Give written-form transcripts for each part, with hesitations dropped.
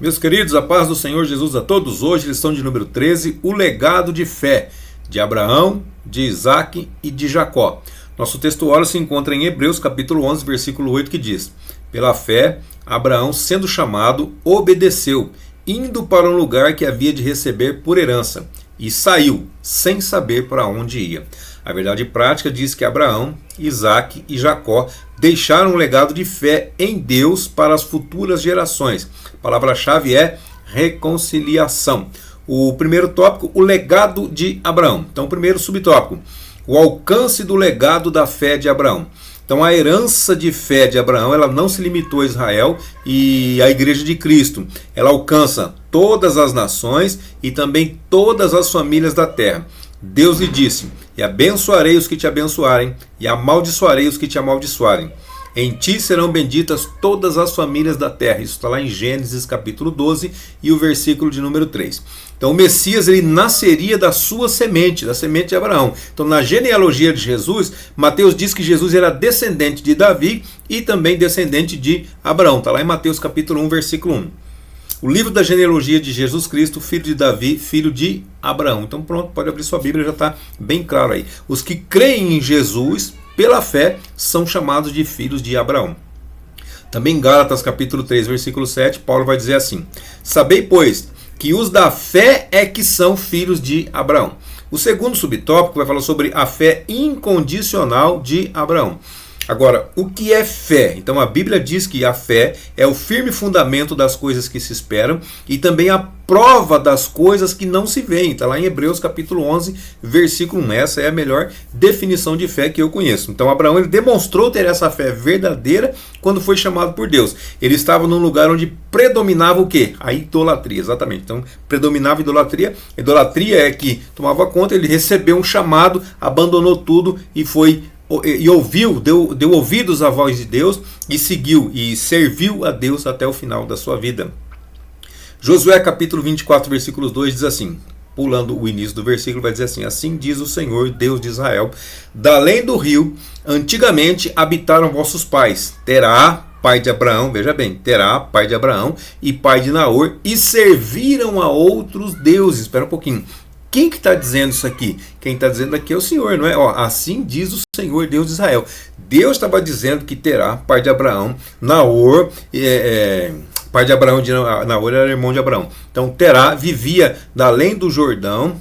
Meus queridos, a paz do Senhor Jesus a todos. Hoje, lição de número 13, o legado de fé de Abraão, de Isaac e de Jacó. Nosso texto se encontra em Hebreus capítulo 11, versículo 8, que diz: pela fé, Abraão, sendo chamado, obedeceu, indo para um lugar que havia de receber por herança, e saiu, sem saber para onde ia. A verdade prática diz que Abraão, Isaac e Jacó deixaram um legado de fé em Deus para as futuras gerações. A palavra-chave é reconciliação. O primeiro tópico, o legado de Abraão. Então, o primeiro subtópico, o alcance do legado da fé de Abraão. Então, a herança de fé de Abraão, ela não se limitou a Israel e à Igreja de Cristo. Ela alcança todas as nações e também todas as famílias da terra. Deus lhe disse: e abençoarei os que te abençoarem, e amaldiçoarei os que te amaldiçoarem. Em ti serão benditas todas as famílias da terra. Isso está lá em Gênesis capítulo 12 e o versículo de número 3. Então o Messias, ele nasceria da sua semente, da semente de Abraão. Então na genealogia de Jesus, Mateus diz que Jesus era descendente de Davi e também descendente de Abraão. Está lá em Mateus capítulo 1, versículo 1. O livro da genealogia de Jesus Cristo, filho de Davi, filho de Abraão. Então pronto, pode abrir sua Bíblia, já está bem claro aí. Os que creem em Jesus, pela fé, são chamados de filhos de Abraão. Também em Gálatas capítulo 3, versículo 7, Paulo vai dizer assim: sabei, pois, que os da fé é que são filhos de Abraão. O segundo subtópico vai falar sobre a fé incondicional de Abraão. Agora, o que é fé? Então a Bíblia diz que a fé é o firme fundamento das coisas que se esperam e também a prova das coisas que não se veem. Está lá em Hebreus capítulo 11, versículo 1. Essa é a melhor definição de fé que eu conheço. Então Abraão, ele demonstrou ter essa fé verdadeira quando foi chamado por Deus. Ele estava num lugar onde predominava o quê? A idolatria, exatamente. Então predominava a idolatria. Idolatria é que tomava conta, ele recebeu um chamado, abandonou tudo e foi... e ouviu, deu ouvidos à voz de Deus e seguiu e serviu a Deus até o final da sua vida. Josué capítulo 24, versículos 2 diz assim, pulando o início do versículo, vai dizer assim: assim diz o Senhor, Deus de Israel, da além do rio, antigamente habitaram vossos pais, Terá, pai de Abraão, veja bem, Terá, pai de Abraão e pai de Naor, e serviram a outros deuses. Espera um pouquinho. Quem que está dizendo isso aqui? Quem está dizendo aqui é o Senhor, não é? Assim diz o Senhor, Deus de Israel. Deus estava dizendo que Terá, pai de Abraão, Naor, pai de Abraão, Naor era irmão de Abraão. Então Terá vivia além do Jordão,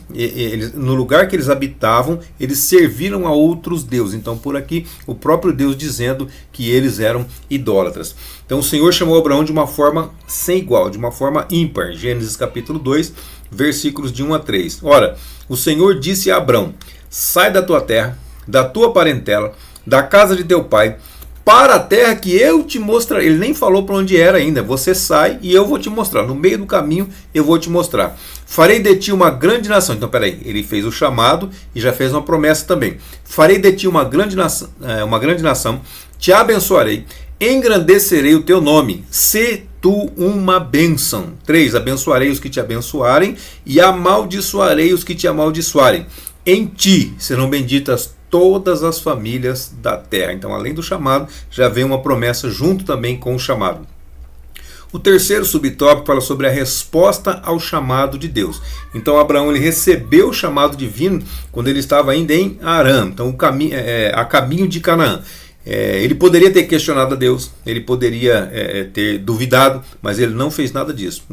no lugar que eles habitavam, eles serviram a outros deuses. Então por aqui o próprio Deus dizendo que eles eram idólatras. Então o Senhor chamou Abraão de uma forma sem igual, de uma forma ímpar. Gênesis capítulo 2, versículos de 1 a 3. Ora, o Senhor disse a Abrão: sai da tua terra, da tua parentela, da casa de teu pai, para a terra que eu te mostrarei. Ele nem falou para onde era ainda. Você sai e eu vou te mostrar. No meio do caminho eu vou te mostrar. Farei de ti uma grande nação. Então peraí, ele fez o chamado e já fez uma promessa também. Farei de ti uma grande nação, te abençoarei, engrandecerei o teu nome, se tu uma bênção. 3. Abençoarei os que te abençoarem e amaldiçoarei os que te amaldiçoarem. Em ti serão benditas todas as famílias da terra. Então, além do chamado, já vem uma promessa junto também com o chamado. O terceiro subtópico fala sobre a resposta ao chamado de Deus. Então Abraão, ele recebeu o chamado divino quando ele estava ainda em Arã, então a caminho de Canaã. Ele poderia ter questionado a Deus, ele poderia ter duvidado, mas ele não fez nada disso.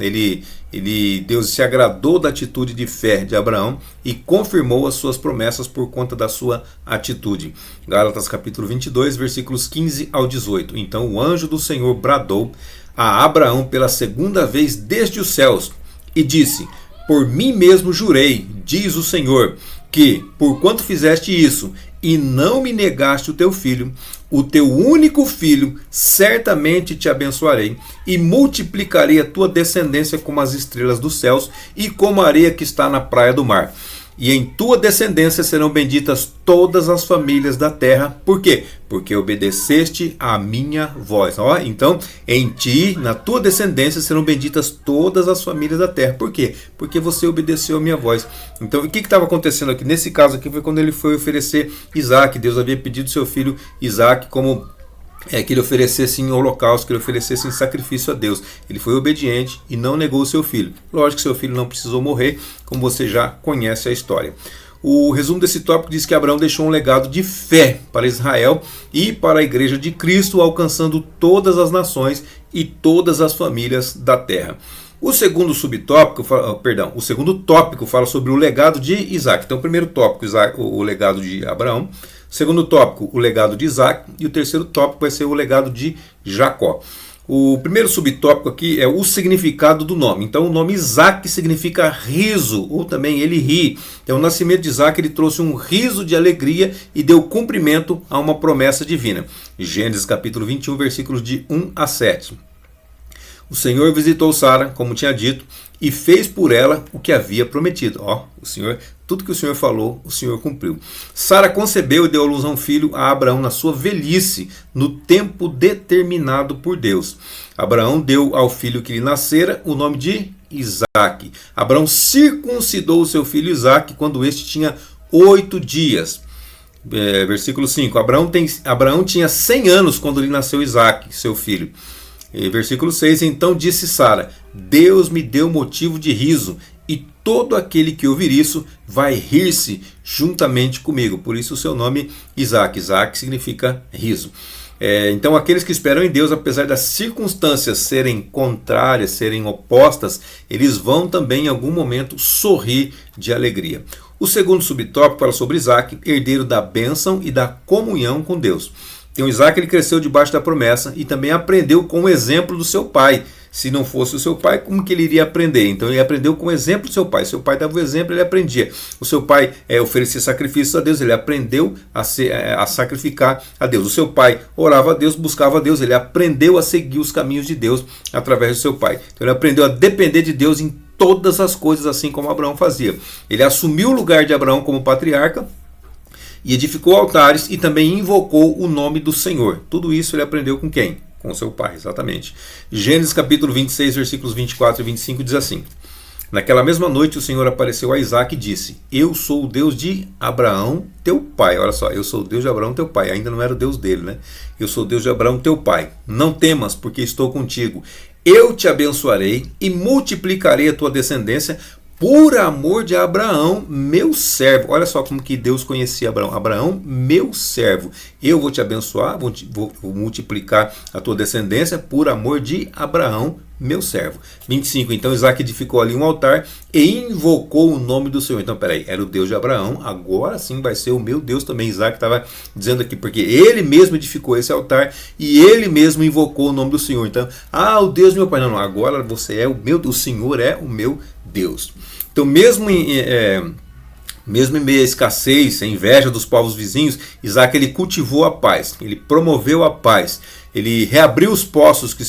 Deus se agradou da atitude de fé de Abraão e confirmou as suas promessas por conta da sua atitude. Gálatas capítulo 22, versículos 15 ao 18. Então o anjo do Senhor bradou a Abraão pela segunda vez desde os céus e disse: por mim mesmo jurei, diz o Senhor, que, porquanto fizeste isso, e não me negaste o teu único filho, certamente te abençoarei, e multiplicarei a tua descendência como as estrelas dos céus, e como a areia que está na praia do mar. E em tua descendência serão benditas todas as famílias da terra. Por quê? Porque obedeceste à minha voz. Então, em ti, na tua descendência, serão benditas todas as famílias da terra. Por quê? Porque você obedeceu à minha voz. Então, o que estava acontecendo aqui? Nesse caso aqui foi quando ele foi oferecer Isaac. Deus havia pedido seu filho Isaac como que ele oferecesse em holocausto, que ele oferecesse em sacrifício a Deus. Ele foi obediente e não negou o seu filho. Lógico que seu filho não precisou morrer, como você já conhece a história. O resumo desse tópico diz que Abraão deixou um legado de fé para Israel e para a igreja de Cristo, alcançando todas as nações e todas as famílias da terra. O segundo tópico fala sobre o legado de Isaac. Então, o primeiro tópico, o legado de Abraão. Segundo tópico, o legado de Isaac. E o terceiro tópico vai ser o legado de Jacó. O primeiro subtópico aqui é o significado do nome. Então, o nome Isaac significa riso, ou também ele ri. Então, o nascimento de Isaac, ele trouxe um riso de alegria e deu cumprimento a uma promessa divina. Gênesis capítulo 21, versículos de 1 a 7. O Senhor visitou Sara, como tinha dito, e fez por ela o que havia prometido. Tudo que o Senhor falou, o Senhor cumpriu. Sara concebeu e deu à luz a um filho a Abraão na sua velhice, no tempo determinado por Deus. Abraão deu ao filho que lhe nascera o nome de Isaque. Abraão circuncidou o seu filho Isaque quando este tinha 8 dias. Versículo 5. Abraão tinha 100 anos quando lhe nasceu Isaque, seu filho. Versículo 6, então disse Sara, Deus me deu motivo de riso, e todo aquele que ouvir isso vai rir-se juntamente comigo. Por isso o seu nome Isaque. Isaque significa riso. Então aqueles que esperam em Deus, apesar das circunstâncias serem contrárias, serem opostas, eles vão também em algum momento sorrir de alegria. O segundo subtópico fala sobre Isaque, herdeiro da bênção e da comunhão com Deus. Então Isaac, ele cresceu debaixo da promessa e também aprendeu com o exemplo do seu pai. Se não fosse o seu pai, como que ele iria aprender? Então ele aprendeu com o exemplo do seu pai. Seu pai dava o exemplo, ele aprendia. O seu pai oferecia sacrifícios a Deus, ele aprendeu a sacrificar a Deus. O seu pai orava a Deus, buscava a Deus, ele aprendeu a seguir os caminhos de Deus através do seu pai. Então ele aprendeu a depender de Deus em todas as coisas, assim como Abraão fazia. Ele assumiu o lugar de Abraão como patriarca, e edificou altares e também invocou o nome do Senhor. Tudo isso ele aprendeu com quem? Com seu pai, exatamente. Gênesis capítulo 26, versículos 24 e 25 diz assim: Naquela mesma noite o Senhor apareceu a Isaque e disse, Eu sou o Deus de Abraão, teu pai. Olha só, eu sou o Deus de Abraão, teu pai. Ainda não era o Deus dele, né? Eu sou o Deus de Abraão, teu pai. Não temas, porque estou contigo. Eu te abençoarei e multiplicarei a tua descendência por amor de Abraão, meu servo. Olha só como que Deus conhecia Abraão. Abraão, meu servo. Eu vou te abençoar, vou multiplicar a tua descendência por amor de Abraão, meu servo. 25. Então Isaac edificou ali um altar e invocou o nome do Senhor. Então, peraí, era o Deus de Abraão, agora sim vai ser o meu Deus também. Isaac estava dizendo aqui, porque ele mesmo edificou esse altar e ele mesmo invocou o nome do Senhor. Então, o Deus meu pai. Não, agora você é o meu Deus, o Senhor é o meu Deus. Então, mesmo em meio à escassez, a inveja dos povos vizinhos, Isaac ele cultivou a paz, ele promoveu a paz, ele reabriu os poços que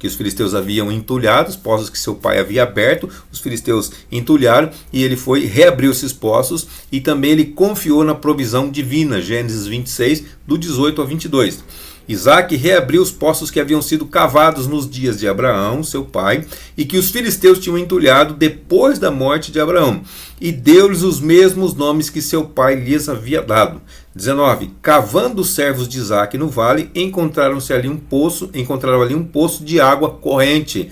os filisteus haviam entulhado, os poços que seu pai havia aberto, os filisteus entulharam, e ele reabriu esses poços, e também ele confiou na provisão divina, Gênesis 26, do 18 ao 22. Isaac reabriu os poços que haviam sido cavados nos dias de Abraão, seu pai, e que os filisteus tinham entulhado depois da morte de Abraão, e deu-lhes os mesmos nomes que seu pai lhes havia dado. 19. Cavando os servos de Isaac no vale, encontraram ali um poço de água corrente.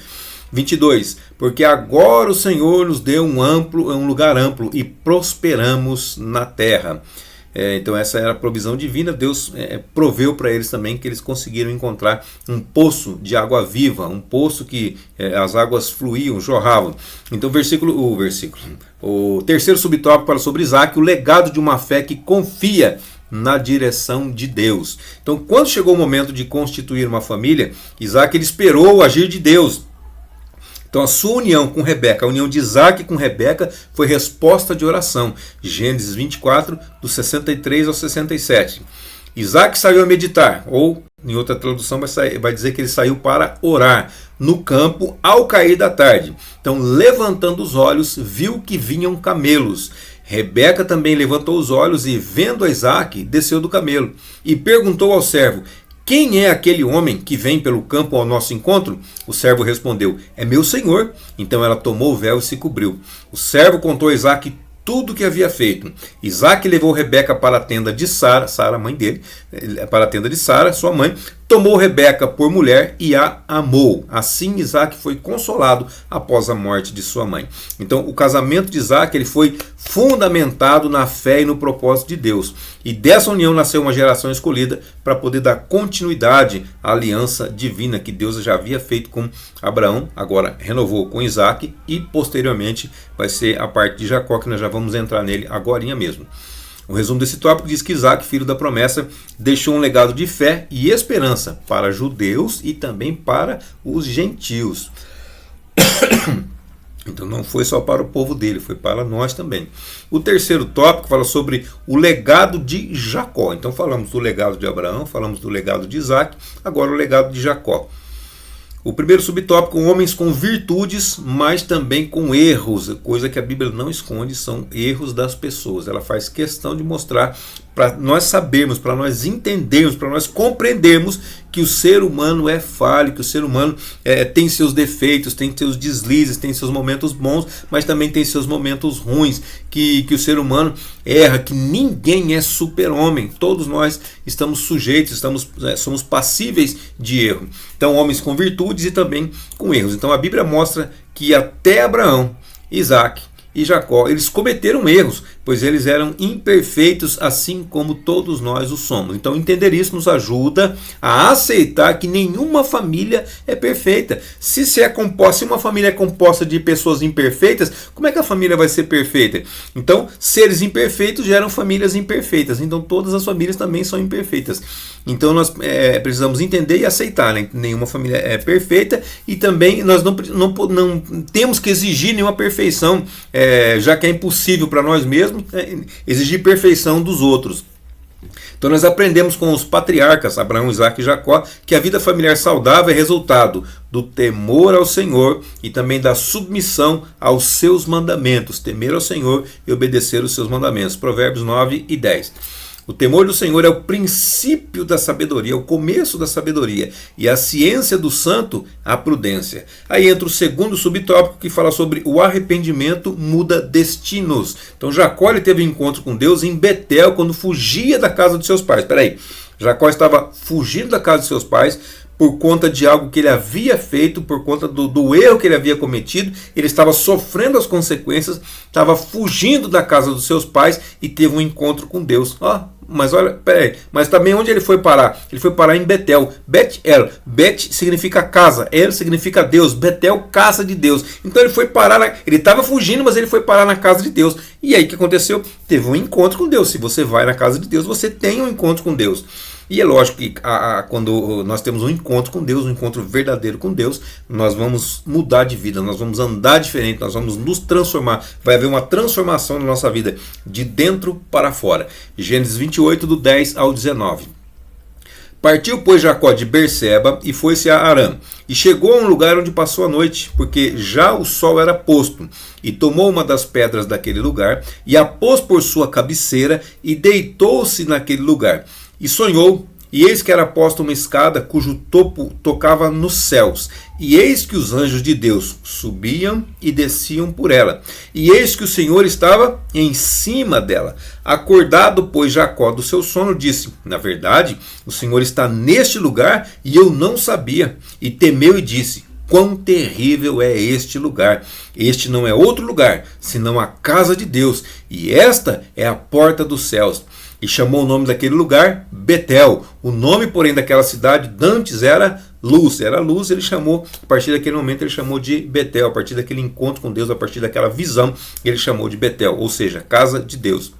22. Porque agora o Senhor nos deu um lugar amplo e prosperamos na terra. Então essa era a provisão divina. Deus proveu para eles também, que eles conseguiram encontrar um poço de água viva, um poço que as águas fluíam, jorravam. Então o terceiro subtópico fala sobre Isaac, o legado de uma fé que confia na direção de Deus. Então quando chegou o momento de constituir uma família, Isaac ele esperou o agir de Deus. Então a sua união com Rebeca, a união de Isaac com Rebeca, foi resposta de oração. Gênesis 24, do 63 ao 67. Isaac saiu a meditar, ou em outra tradução vai dizer que ele saiu para orar no campo ao cair da tarde. Então, levantando os olhos, viu que vinham camelos. Rebeca também levantou os olhos e, vendo a Isaac, desceu do camelo e perguntou ao servo: Quem é aquele homem que vem pelo campo ao nosso encontro? O servo respondeu: É meu senhor. Então ela tomou o véu e se cobriu. O servo contou a Isaac tudo o que havia feito. Isaac levou Rebeca para a tenda de Sara, Sara, mãe dele, para a tenda de Sara, sua mãe, tomou Rebeca por mulher e a amou. Assim Isaac foi consolado após a morte de sua mãe. Então o casamento de Isaac ele foi fundamentado na fé e no propósito de Deus. E dessa união nasceu uma geração escolhida para poder dar continuidade à aliança divina que Deus já havia feito com Abraão, agora renovou com Isaac e posteriormente vai ser a parte de Jacó, que nós já vamos entrar nele agorinha mesmo. O resumo desse tópico diz que Isaac, filho da promessa, deixou um legado de fé e esperança para judeus e também para os gentios. Então não foi só para o povo dele, foi para nós também. O terceiro tópico fala sobre o legado de Jacó. Então falamos do legado de Abraão, falamos do legado de Isaac, agora o legado de Jacó. O primeiro subtópico, homens com virtudes, mas também com erros, coisa que a Bíblia não esconde, são erros das pessoas. Ela faz questão de mostrar para nós sabermos, para nós entendermos, para nós compreendermos que o ser humano é falho, que o ser humano tem seus defeitos, tem seus deslizes, tem seus momentos bons, mas também tem seus momentos ruins, que o ser humano erra, que ninguém é super-homem, todos nós estamos sujeitos, somos passíveis de erro. Então, homens com virtudes e também com erros. Então, a Bíblia mostra que até Abraão, Isaac e Jacó, eles cometeram erros, pois eles eram imperfeitos, assim como todos nós o somos. Então entender isso nos ajuda a aceitar que nenhuma família é perfeita. Se uma família é composta de pessoas imperfeitas, como é que a família vai ser perfeita? Então seres imperfeitos geram famílias imperfeitas, então todas as famílias também são imperfeitas. Então nós precisamos entender e aceitar, né? Nenhuma família é perfeita e também nós não temos que exigir nenhuma perfeição, já que é impossível para nós mesmos exigir perfeição dos outros. Então nós aprendemos com os patriarcas, Abraão, Isaac e Jacó, que a vida familiar saudável é resultado do temor ao Senhor e também da submissão aos seus mandamentos. Temer ao Senhor e obedecer os seus mandamentos. Provérbios 9 e 10. O temor do Senhor é o princípio da sabedoria, é o começo da sabedoria. E a ciência do santo, a prudência. Aí entra o segundo subtópico que fala sobre o arrependimento muda destinos. Então Jacó ele teve um encontro com Deus em Betel quando fugia da casa de seus pais. Espera aí, Jacó estava fugindo da casa de seus pais por conta de algo que ele havia feito, por conta do erro que ele havia cometido. Ele estava sofrendo as consequências, estava fugindo da casa dos seus pais e teve um encontro com Deus. Mas olha, peraí, mas também onde ele foi parar? Ele foi parar em Betel, Bet-El. Bet significa casa, El significa Deus, Betel, casa de Deus. Então ele foi parar, ele estava fugindo, mas ele foi parar na casa de Deus. E aí o que aconteceu? Teve um encontro com Deus. Se você vai na casa de Deus, você tem um encontro com Deus. E é lógico que quando nós temos um encontro com Deus, um encontro verdadeiro com Deus, nós vamos mudar de vida, nós vamos andar diferente, nós vamos nos transformar. Vai haver uma transformação na nossa vida, de dentro para fora. Gênesis 28, do 10 ao 19. Partiu, pois, Jacó de Berseba e foi-se a Harã. E chegou a um lugar onde passou a noite, porque já o sol era posto. E tomou uma das pedras daquele lugar, e a pôs por sua cabeceira, e deitou-se naquele lugar. E sonhou, e eis que era posta uma escada cujo topo tocava nos céus. E eis que os anjos de Deus subiam e desciam por ela. E eis que o Senhor estava em cima dela. Acordado, pois, Jacó do seu sono, disse: na verdade, o Senhor está neste lugar e eu não sabia. E temeu e disse: quão terrível é este lugar! Este não é outro lugar, senão a casa de Deus, e esta é a porta dos céus. E chamou o nome daquele lugar Betel. O nome, porém, daquela cidade dantes era Luz. Era Luz, ele chamou, a partir daquele momento ele chamou de Betel. A partir daquele encontro com Deus, a partir daquela visão, ele chamou de Betel, ou seja, casa de Deus.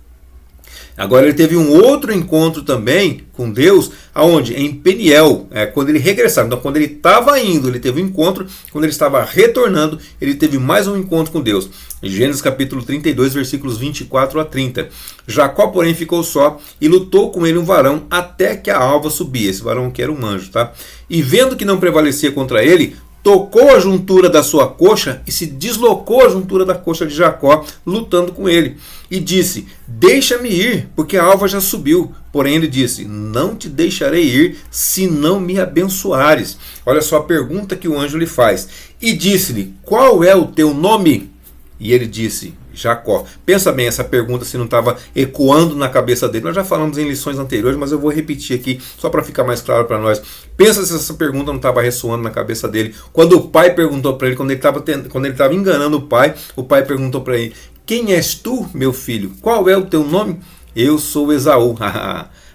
Agora ele teve um outro encontro também com Deus, aonde? Em Peniel, quando ele regressava. Então quando ele estava indo, ele teve um encontro, quando ele estava retornando, ele teve mais um encontro com Deus. Em Gênesis capítulo 32, versículos 24 a 30. Jacó, porém, ficou só e lutou com ele um varão até que a alva subia. Esse varão que era um anjo, tá? E vendo que não prevalecia contra ele, tocou a juntura da sua coxa e se deslocou a juntura da coxa de Jacó, lutando com ele. E disse: deixa-me ir, porque a alva já subiu. Porém ele disse: não te deixarei ir, se não me abençoares. Olha só a pergunta que o anjo lhe faz. E disse-lhe: qual é o teu nome? E ele disse, Jacó. Pensa bem essa pergunta se não estava ecoando na cabeça dele. Nós já falamos em lições anteriores, mas eu vou repetir aqui só para ficar mais claro para nós. Pensa se essa pergunta não estava ressoando na cabeça dele. Quando o pai perguntou para ele, quando ele estava enganando o pai perguntou para ele, quem és tu, meu filho? Qual é o teu nome? Eu sou Esaú.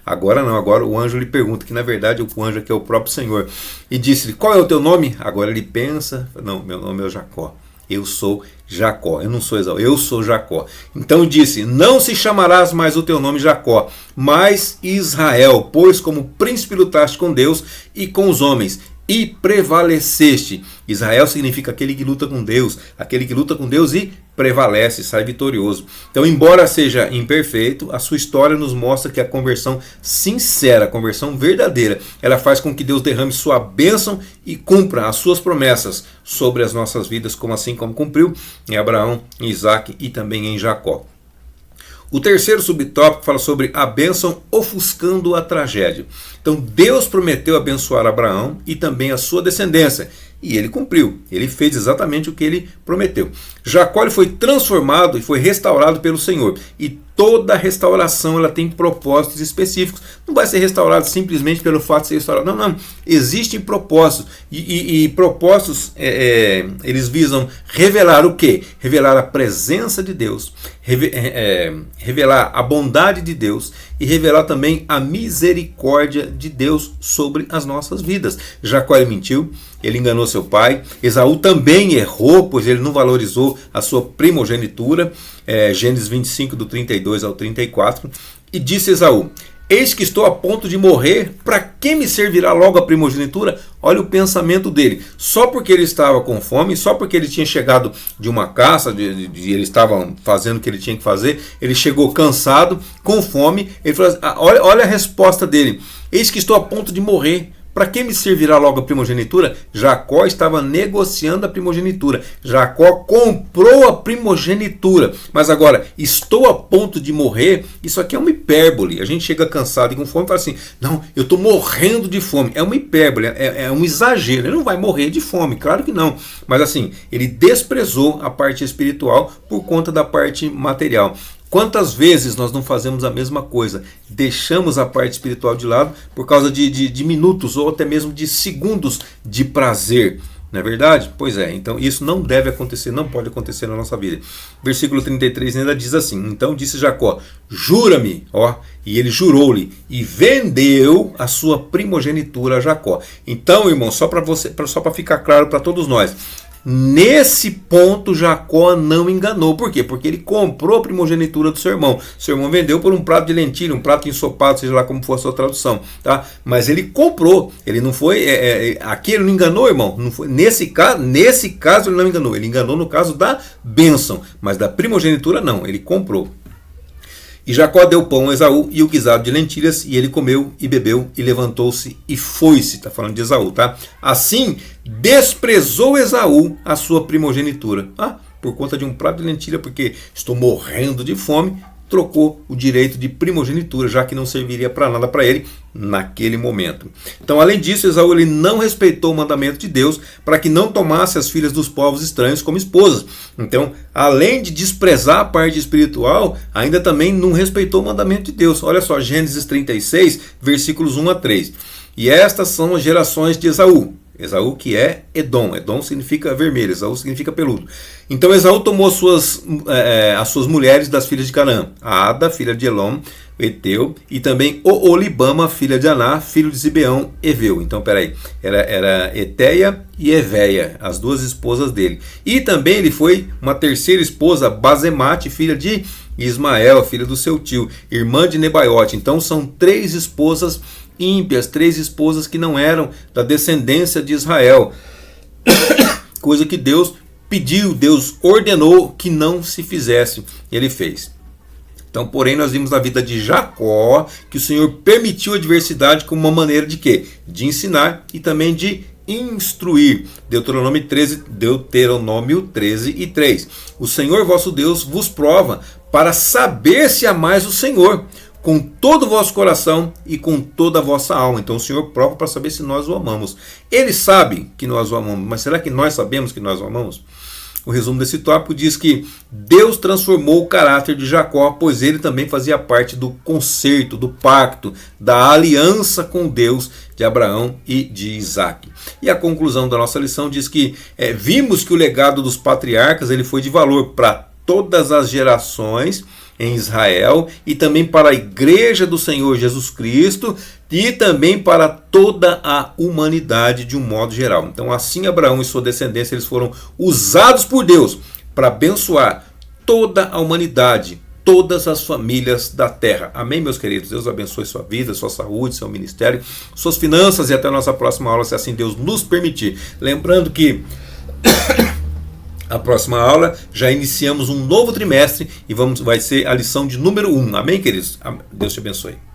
Agora não, agora o anjo lhe pergunta, que na verdade o anjo aqui é o próprio Senhor. E disse-lhe, qual é o teu nome? Agora ele pensa, não, meu nome é Jacó. Eu sou Jacó, eu não sou Esaú, eu sou Jacó. Então disse, não se chamarás mais o teu nome Jacó, mas Israel, pois como príncipe lutaste com Deus e com os homens, e prevaleceste. Israel significa aquele que luta com Deus, aquele que luta com Deus e prevalece, sai vitorioso. Então, embora seja imperfeito, a sua história nos mostra que a conversão sincera, a conversão verdadeira, ela faz com que Deus derrame sua bênção e cumpra as suas promessas sobre as nossas vidas, assim como cumpriu em Abraão, em Isaac e também em Jacó. O terceiro subtópico fala sobre a bênção ofuscando a tragédia. Então Deus prometeu abençoar Abraão e também a sua descendência. E ele cumpriu, ele fez exatamente o que ele prometeu. Jacó foi transformado e foi restaurado pelo Senhor. E toda restauração ela tem propósitos específicos. Não vai ser restaurado simplesmente pelo fato de ser restaurado. Não, não. Existem propósitos. E propósitos, eles visam revelar o quê? Revelar a presença de Deus, revelar a bondade de Deus e revelar também a misericórdia de Deus sobre as nossas vidas. Jacó mentiu, ele enganou seu pai. Esaú também errou, pois ele não valorizou a sua primogenitura. Gênesis 25, do 32 ao 34. E disse Esaú, eis que estou a ponto de morrer, para que me servirá logo a primogenitura? Olha o pensamento dele. Só porque ele estava com fome, só porque ele tinha chegado de uma caça, ele estava fazendo o que ele tinha que fazer, ele chegou cansado, com fome, ele falou assim, olha a resposta dele, eis que estou a ponto de morrer, para que me servirá logo a primogenitura? Jacó estava negociando a primogenitura. Jacó comprou a primogenitura. Mas agora, estou a ponto de morrer, isso aqui é uma hipérbole. A gente chega cansado e com fome e fala assim, não, eu estou morrendo de fome. É uma hipérbole, é um exagero. Ele não vai morrer de fome, claro que não. Mas assim, ele desprezou a parte espiritual por conta da parte material. Quantas vezes nós não fazemos a mesma coisa? Deixamos a parte espiritual de lado por causa de minutos ou até mesmo de segundos de prazer. Não é verdade? Pois é, então isso não deve acontecer, não pode acontecer na nossa vida. Versículo 33 ainda diz assim, então disse Jacó, jura-me, e ele jurou-lhe, e vendeu a sua primogenitura a Jacó. Então, irmão, só para ficar claro para todos nós, nesse ponto Jacó não enganou. Por quê? Porque ele comprou a primogenitura do seu irmão. Seu irmão vendeu por um prato de lentilha, um prato ensopado, seja lá como for a sua tradução, tá? Mas ele comprou. Ele não foi aqui ele não enganou, irmão. Não foi, nesse caso ele não enganou. Ele enganou no caso da bênção, mas da primogenitura não. Ele comprou. E Jacó deu pão a Esaú e o guisado de lentilhas, e ele comeu e bebeu e levantou-se e foi-se. Está falando de Esaú, tá? Assim, desprezou Esaú a sua primogenitura. Por conta de um prato de lentilha, porque estou morrendo de fome, trocou o direito de primogenitura, já que não serviria para nada para ele naquele momento. Então, além disso, Esaú ele não respeitou o mandamento de Deus para que não tomasse as filhas dos povos estranhos como esposas. Então, além de desprezar a parte espiritual, ainda também não respeitou o mandamento de Deus. Olha só, Gênesis 36, versículos 1 a 3. E estas são as gerações de Esaú. Esaú que é Edom. Edom significa vermelho, Esaú significa peludo. Então Esaú tomou as suas mulheres das filhas de Canaã, a Ada, filha de Elom, Eteu, e também o Olibama, filha de Aná, filho de Zibeão, Eveu. Então, peraí, era Eteia e Eveia, as duas esposas dele. E também ele foi uma terceira esposa, Basemate, filha de Ismael, filha do seu tio, irmã de Nebaiote. Então são 3 esposas ímpias, 3 esposas que não eram da descendência de Israel. Coisa que Deus pediu, Deus ordenou que não se fizesse. E ele fez. Então, porém, nós vimos na vida de Jacó que o Senhor permitiu a adversidade como uma maneira de quê? De ensinar e também de instruir. Deuteronômio 13 e 3. O Senhor vosso Deus vos prova para saber se amais o Senhor com todo o vosso coração e com toda a vossa alma. Então o Senhor prova para saber se nós o amamos. Ele sabe que nós o amamos, mas será que nós sabemos que nós o amamos? o resumo desse tópico diz que Deus transformou o caráter de Jacó, pois ele também fazia parte do concerto, do pacto, da aliança com Deus de Abraão e de Isaac. E a conclusão da nossa lição diz que vimos que o legado dos patriarcas ele foi de valor para todas as gerações em Israel e também para a igreja do Senhor Jesus Cristo e também para toda a humanidade de um modo geral. Então assim Abraão e sua descendência eles foram usados por Deus para abençoar toda a humanidade, todas as famílias da terra. Amém, meus queridos? Deus abençoe sua vida, sua saúde, seu ministério, suas finanças e até a nossa próxima aula, se assim Deus nos permitir. Lembrando que a próxima aula já iniciamos um novo trimestre e vai ser a lição de número 1. Amém, queridos? Deus te abençoe.